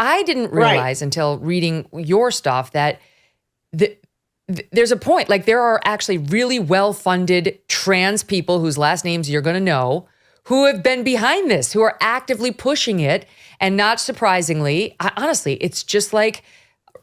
I didn't realize until reading your stuff that there's a point. Like, there are actually really well-funded trans people whose last names you're going to know who have been behind this, who are actively pushing it. And not surprisingly, honestly, it's just like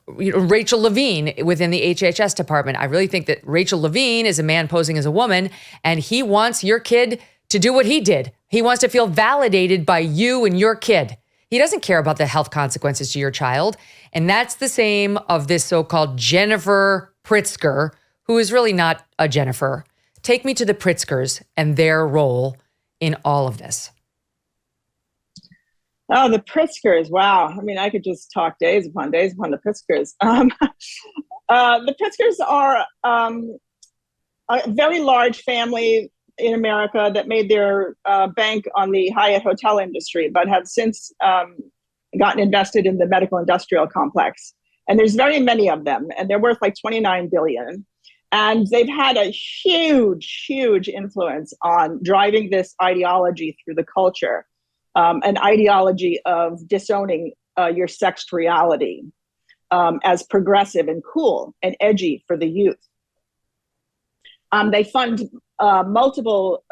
Rachel Levine within the HHS department. I really think that Rachel Levine is a man posing as a woman, and he wants your kid to do what he did. He wants to feel validated by you and your kid. He doesn't care about the health consequences to your child. And that's the same of this so-called Jennifer Pritzker, who is really not a Jennifer. Take me to the Pritzkers and their role in all of this. Oh, the Pritzkers. Wow. I mean, I could just talk days upon the Pritzkers. The Pritzkers are a very large family in America that made their bank on the Hyatt hotel industry, but have since gotten invested in the medical industrial complex. And there's very many of them, and they're worth like $29 billion. And they've had a huge, huge influence on driving this ideology through the culture, an ideology of disowning your sexed reality as progressive and cool and edgy for the youth. They fund multiple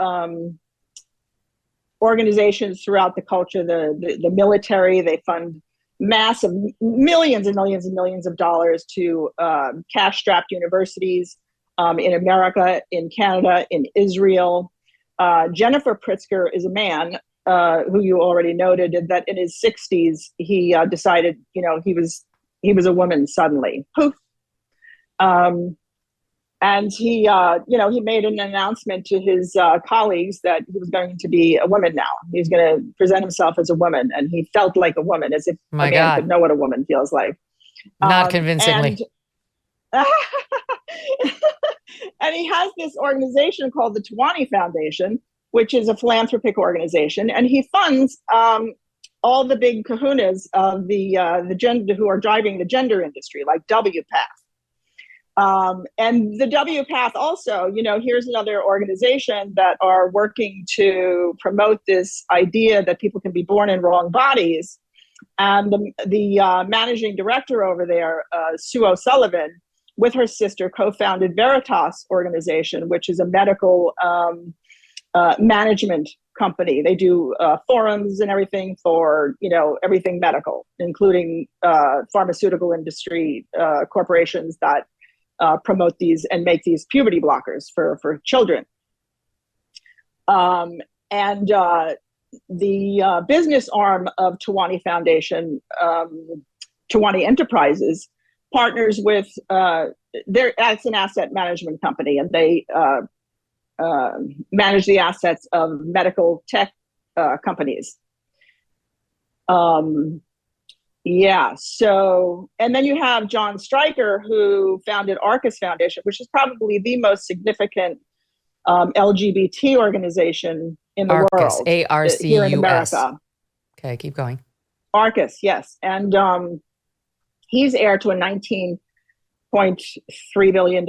organizations throughout the culture, the military. They fund massive millions and millions and millions of dollars to cash-strapped universities in America, in Canada, in Israel. Jennifer Pritzker is a man who you already noted that in his 60s, he decided, he was a woman suddenly. Poof. And he made an announcement to his colleagues that he was going to be a woman now. He was going to present himself as a woman, and he felt like a woman, as if a man could know what a woman feels like. Not convincingly. And he has this organization called the Tawani Foundation, which is a philanthropic organization, and he funds all the big kahunas of the gender who are driving the gender industry, like WPATH. And the WPATH also, here's another organization that are working to promote this idea that people can be born in wrong bodies. And the managing director over there, Sue O'Sullivan, with her sister, co-founded Veritas organization, which is a medical management company. They do forums and everything for, everything medical, including pharmaceutical industry corporations that promote these and make these puberty blockers for children. And the business arm of Tawani Foundation, Tawani Enterprises, partners with, it's an asset management company, and they manage the assets of medical tech companies. So, and then you have John Stryker, who founded Arcus Foundation, which is probably the most significant LGBT organization in the world. A-R-C-U-S. Here in America. Okay, keep going. Arcus, yes. And he's heir to a $19.3 billion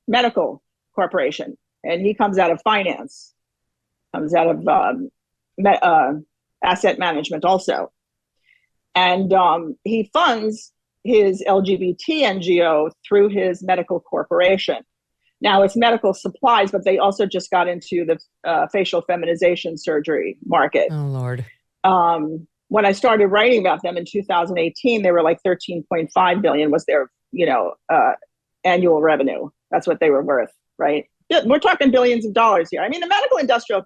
medical corporation. And he comes out of finance, comes out of asset management also. And he funds his LGBT NGO through his medical corporation. Now, it's medical supplies, but they also just got into the facial feminization surgery market. Oh, Lord. When I started writing about them in 2018, they were like 13.5 billion was their, annual revenue. That's what they were worth, right? We're talking billions of dollars here. I mean, the medical industrial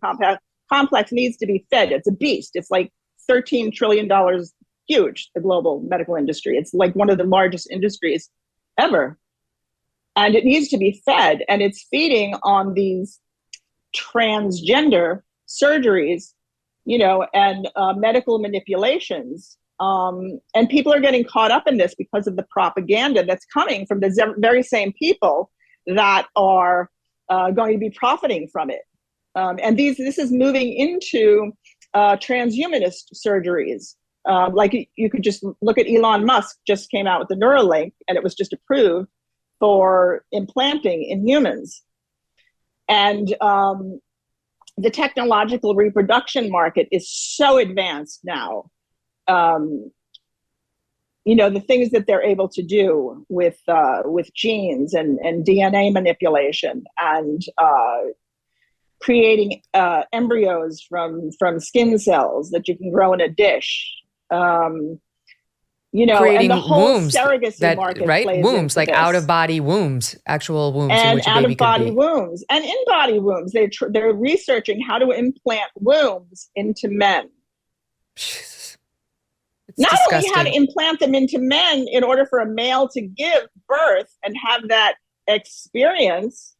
complex needs to be fed. It's a beast. It's like $13 trillion huge, the global medical industry. It's like one of the largest industries ever. And it needs to be fed. And it's feeding on these transgender surgeries, and medical manipulations. And people are getting caught up in this because of the propaganda that's coming from the very same people that are going to be profiting from it. And this is moving into transhumanist surgeries. Like you could just look at Elon Musk just came out with the Neuralink, and it was just approved for implanting in humans. And the technological reproduction market is so advanced now. the things that they're able to do with genes and DNA manipulation and creating embryos from skin cells that you can grow in a dish. Creating and the whole wombs surrogacy market, right? Wombs, like out-of-body wombs, actual wombs in which a baby could be. Wombs and in-body wombs. They're researching how to implant wombs into men. Jesus. It's Not disgusting. only how to implant them into men in order for a male to give birth and have that experience,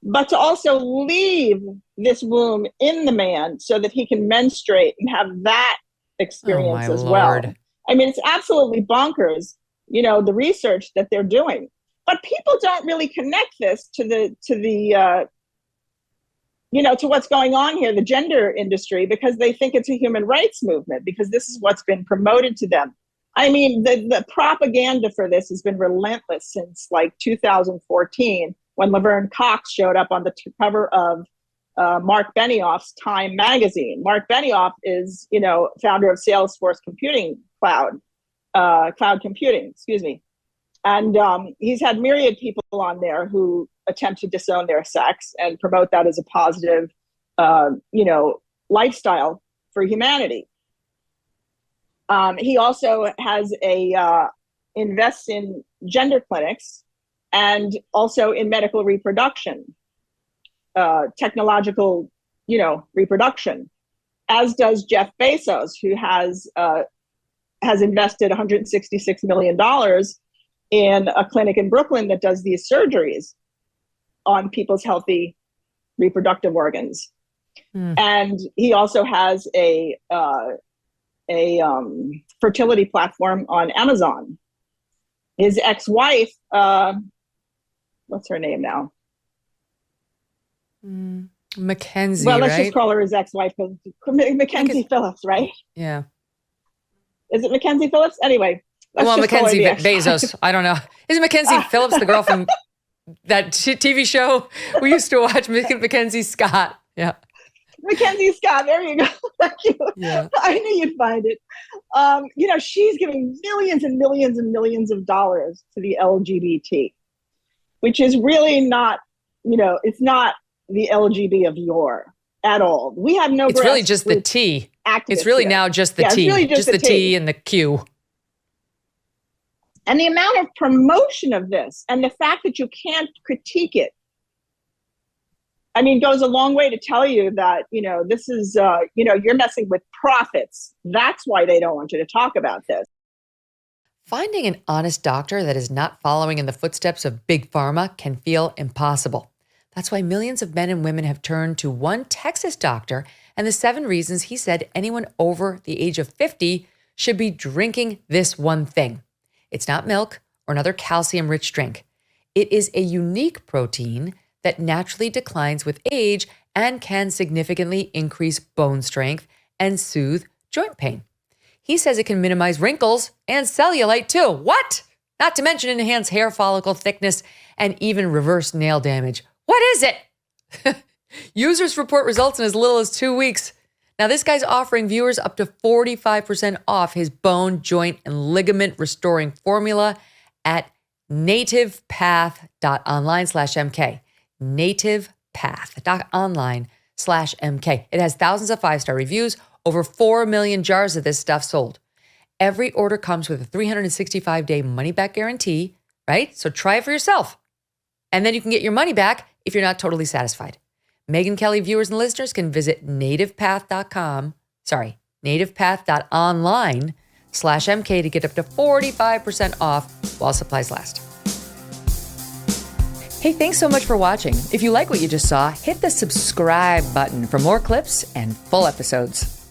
but to also leave this womb in the man so that he can menstruate and have that experience as Lord. well. I mean, it's absolutely bonkers, the research that they're doing. But people don't really connect this to what's going on here, the gender industry, because they think it's a human rights movement, because this is what's been promoted to them. I mean, the propaganda for this has been relentless since like 2014, when Laverne Cox showed up on the cover of Marc Benioff's Time magazine. Marc Benioff is, founder of Salesforce Computing Cloud Computing, excuse me. And he's had myriad people on there who attempt to disown their sex and promote that as a positive, lifestyle for humanity. He also has invests in gender clinics and also in medical reproduction, technological, reproduction, as does Jeff Bezos, who has invested $166 million in a clinic in Brooklyn that does these surgeries on people's healthy reproductive organs. And he also has a fertility platform on Amazon. His ex-wife, what's her name now? Mackenzie, well, let's right? just call her his ex-wife, Mackenzie Phillips, right? Yeah. Is it Mackenzie Phillips? Anyway. Mackenzie Bezos. I don't know. Isn't Mackenzie Phillips the girl from that TV show we used to watch, Mackenzie Scott? Yeah. Mackenzie Scott, there you go. Thank you. Yeah. I knew you'd find it. She's giving millions and millions and millions of dollars to the LGBT, which is really not, it's not the LGB of yore at all. We have no. It's really just the T. It's really now just the T. Really just the T and the Q. And the amount of promotion of this and the fact that you can't critique it, I mean, goes a long way to tell you that, this is, you're messing with profits. That's why they don't want you to talk about this. Finding an honest doctor that is not following in the footsteps of big pharma can feel impossible. That's why millions of men and women have turned to one Texas doctor and the 7 reasons he said anyone over the age of 50 should be drinking this one thing. It's not milk or another calcium-rich drink. It is a unique protein that naturally declines with age and can significantly increase bone strength and soothe joint pain. He says it can minimize wrinkles and cellulite too. What? Not to mention enhance hair follicle thickness and even reverse nail damage. What is it? Users report results in as little as 2 weeks. Now, this guy's offering viewers up to 45% off his bone, joint, and ligament restoring formula at nativepath.online/MK. nativepath.online/MK. It has thousands of 5-star reviews, over 4 million jars of this stuff sold. Every order comes with a 365-day money-back guarantee, right? So try it for yourself. And then you can get your money back if you're not totally satisfied. Megyn Kelly viewers and listeners can visit nativepath.online/MK to get up to 45% off while supplies last. Hey, thanks so much for watching. If you like what you just saw, hit the subscribe button for more clips and full episodes.